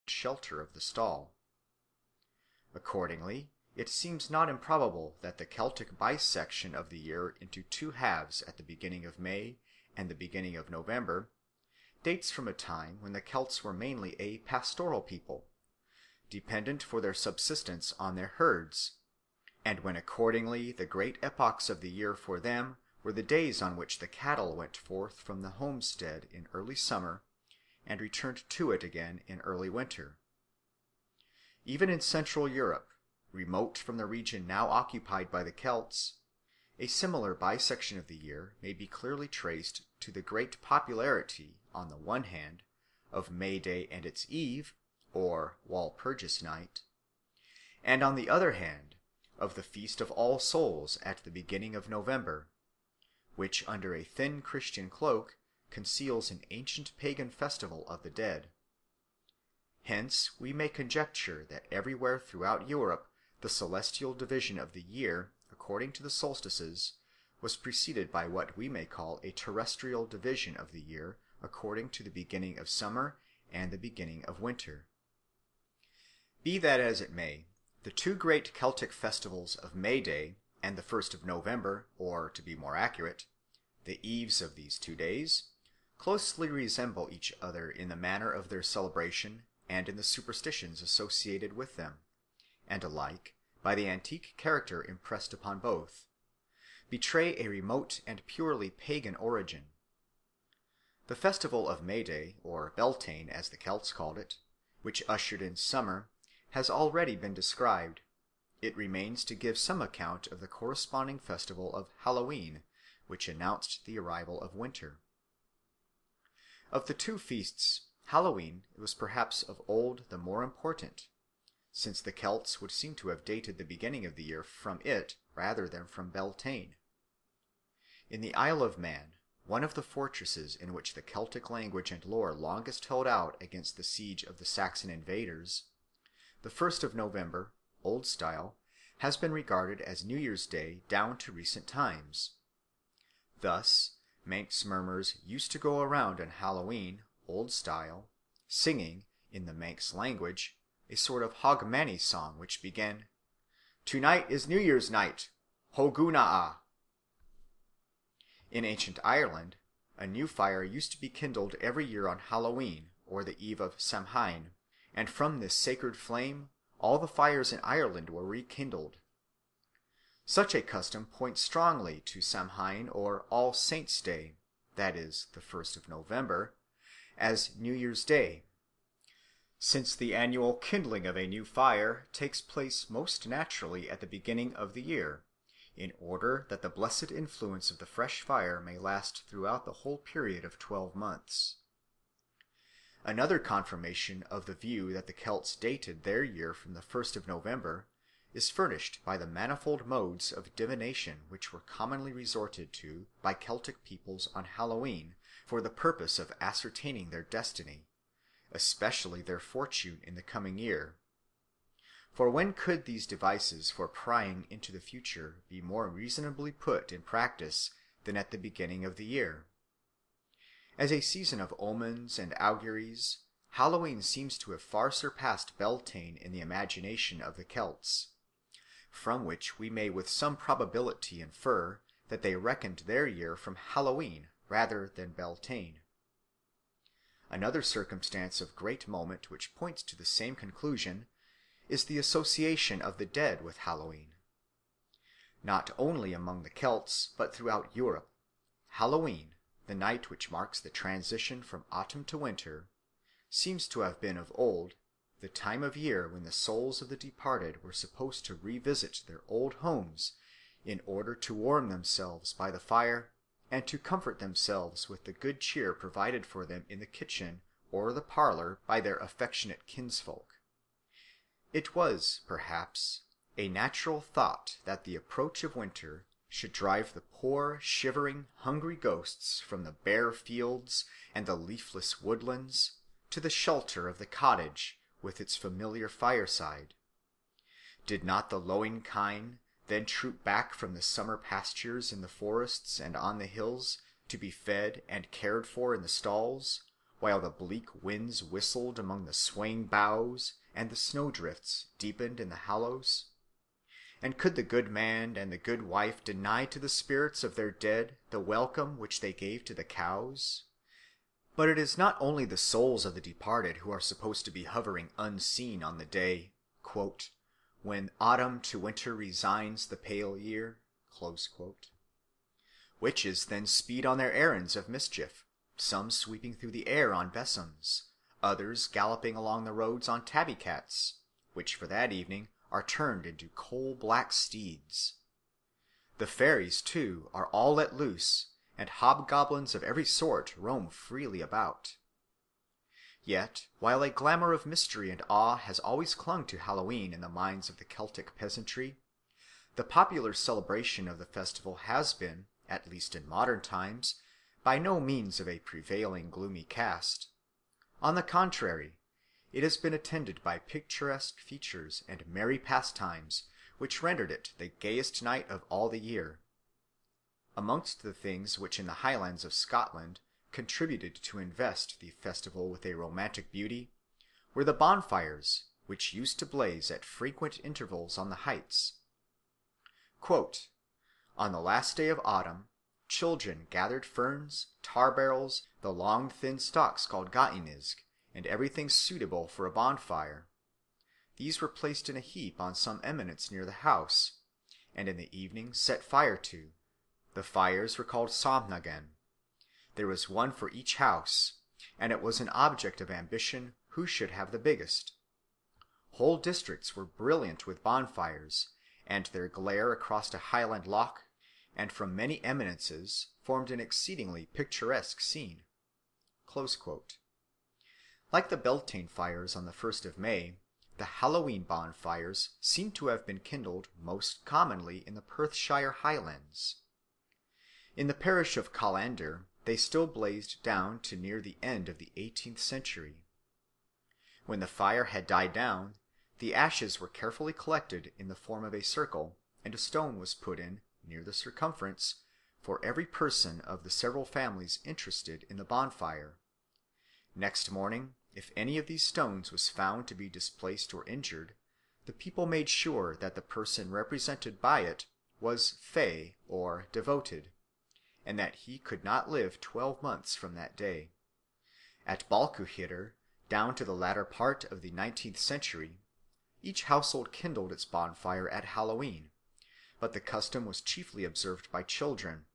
shelter of the stall. Accordingly, it seems not improbable that the Celtic bisection of the year into two halves at the beginning of May and the beginning of November dates from a time when the Celts were mainly a pastoral people, dependent for their subsistence on their herds, and when accordingly the great epochs of the year for them were the days on which the cattle went forth from the homestead in early summer and returned to it again in early winter. Even in Central Europe, remote from the region now occupied by the Celts, a similar bisection of the year may be clearly traced to the great popularity, on the one hand, of May Day and its eve, or Walpurgis Night, and on the other hand, of the Feast of All Souls at the beginning of November, which under a thin Christian cloak conceals an ancient pagan festival of the dead. Hence we may conjecture that everywhere throughout Europe the celestial division of the year according to the solstices was preceded by what we may call a terrestrial division of the year according to the beginning of summer and the beginning of winter. Be that as it may, the two great Celtic festivals of May Day and the 1st of November, or to be more accurate, the eves of these 2 days, closely resemble each other in the manner of their celebration and in the superstitions associated with them, and alike, by the antique character impressed upon both, betray a remote and purely pagan origin. The festival of May Day, or Beltane as the Celts called it, which ushered in summer, has already been described. It remains to give some account of the corresponding festival of Halloween, which announced the arrival of winter. Of the two feasts, Halloween was perhaps of old the more important, since the Celts would seem to have dated the beginning of the year from it rather than from Beltane. In the Isle of Man, one of the fortresses in which the Celtic language and lore longest held out against the siege of the Saxon invaders, the 1st of November, Old Style, has been regarded as New Year's Day down to recent times. Thus, Manx murmurs used to go around on Halloween, Old Style, singing, in the Manx language, a sort of Hogmanay song which began, "Tonight is New Year's night, Hogunaa." In ancient Ireland, a new fire used to be kindled every year on Halloween, or the eve of Samhain, and from this sacred flame all the fires in Ireland were rekindled. Such a custom points strongly to Samhain or All Saints' Day, that is, the 1st of November, as New Year's Day, since the annual kindling of a new fire takes place most naturally at the beginning of the year, in order that the blessed influence of the fresh fire may last throughout the whole period of 12 months. Another confirmation of the view that the Celts dated their year from the 1st of November is furnished by the manifold modes of divination which were commonly resorted to by Celtic peoples on Halloween for the purpose of ascertaining their destiny, especially their fortune in the coming year. For when could these devices for prying into the future be more reasonably put in practice than at the beginning of the year? As a season of omens and auguries, Halloween seems to have far surpassed Beltane in the imagination of the Celts, from which we may with some probability infer that they reckoned their year from Halloween rather than Beltane. Another circumstance of great moment which points to the same conclusion is the association of the dead with Halloween. Not only among the Celts, but throughout Europe, Halloween, the night which marks the transition from autumn to winter, seems to have been of old the time of year when the souls of the departed were supposed to revisit their old homes in order to warm themselves by the fire and to comfort themselves with the good cheer provided for them in the kitchen or the parlour by their affectionate kinsfolk. It was, perhaps, a natural thought that the approach of winter should drive the poor, shivering, hungry ghosts from the bare fields and the leafless woodlands to the shelter of the cottage with its familiar fireside. Did not the lowing kine then troop back from the summer pastures in the forests and on the hills to be fed and cared for in the stalls, while the bleak winds whistled among the swaying boughs and the snowdrifts deepened in the hollows? And could the good man and the good wife deny to the spirits of their dead the welcome which they gave to the cows? But it is not only the souls of the departed who are supposed to be hovering unseen on the day "when autumn to winter resigns the pale year." Witches then speed on their errands of mischief, some sweeping through the air on besoms, others galloping along the roads on tabby cats, which for that evening are turned into coal-black steeds. The fairies, too, are all let loose, and hobgoblins of every sort roam freely about. Yet, while a glamour of mystery and awe has always clung to Halloween in the minds of the Celtic peasantry, the popular celebration of the festival has been, at least in modern times, by no means of a prevailing gloomy cast. On the contrary, it has been attended by picturesque features and merry pastimes, which rendered it the gayest night of all the year. Amongst the things which in the Highlands of Scotland contributed to invest the festival with a romantic beauty were the bonfires, which used to blaze at frequent intervals on the heights. On the last day of autumn, children gathered ferns, tar barrels, the long thin stalks called gainisk, and everything suitable for a bonfire. These were placed in a heap on some eminence near the house, and in the evening set fire to. The fires were called samhnagan. There was one for each house, and it was an object of ambition who should have the biggest. Whole districts were brilliant with bonfires, and their glare across a highland loch and from many eminences formed an exceedingly picturesque scene. Like the Beltane fires on the 1st of May, the Halloween bonfires seem to have been kindled most commonly in the Perthshire Highlands. In the parish of Callander they still blazed down to near the end of the 18th century. When the fire had died down, the ashes were carefully collected in the form of a circle, and a stone was put in, near the circumference, for every person of the several families interested in the bonfire. Next morning, if any of these stones was found to be displaced or injured, the people made sure that the person represented by it was fey or devoted, and that he could not live 12 months from that day. At Balquhidder, down to the latter part of the 19th century, each household kindled its bonfire at Halloween, but the custom was chiefly observed by children.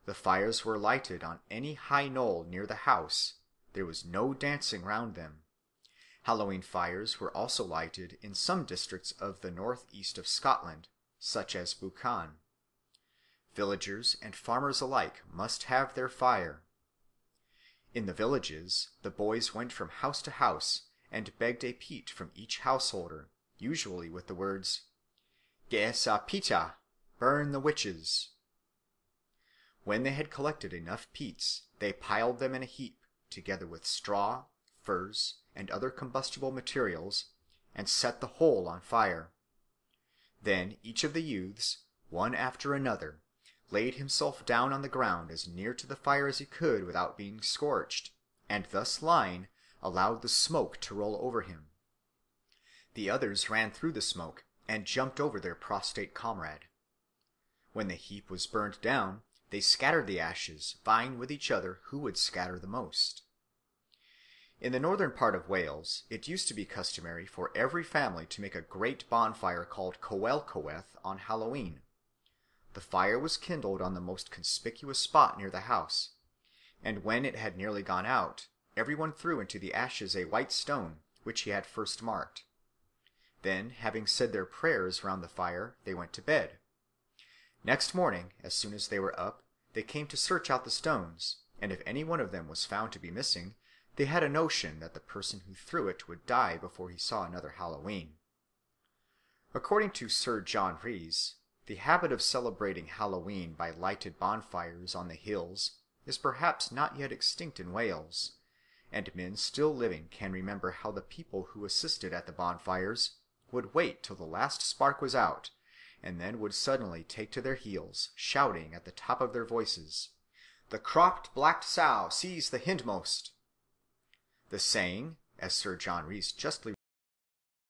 The fires were lighted on any high knoll near the house. There was no dancing round them. Halloween fires were also lighted in some districts of the north-east of Scotland, such as Bough. Villagers and farmers alike must have their fire. In the villages, the boys went from house to house and begged a peat from each householder, usually with the words, "Ges a pita, burn the witches." When they had collected enough peats, they piled them in a heap, together with straw, furze, and other combustible materials, and set the whole on fire. Then each of the youths, one after another, laid himself down on the ground as near to the fire as he could without being scorched, and thus lying, allowed the smoke to roll over him. The others ran through the smoke and jumped over their prostrate comrade. When the heap was burned down, they scattered the ashes, vying with each other who would scatter the most. In the northern part of Wales, it used to be customary for every family to make a great bonfire called Coelcoeth on Halloween. The fire was kindled on the most conspicuous spot near the house, and when it had nearly gone out, everyone threw into the ashes a white stone, which he had first marked. Then, having said their prayers round the fire, they went to bed. Next morning, as soon as they were up, they came to search out the stones, and if any one of them was found to be missing, they had a notion that the person who threw it would die before he saw another Halloween. According to Sir John Rhys, the habit of celebrating Halloween by lighted bonfires on the hills is perhaps not yet extinct in Wales, and men still living can remember how the people who assisted at the bonfires would wait till the last spark was out, and then would suddenly take to their heels, shouting at the top of their voices, "The cropped black sow seize the hindmost!" The saying, as Sir John Rhys justly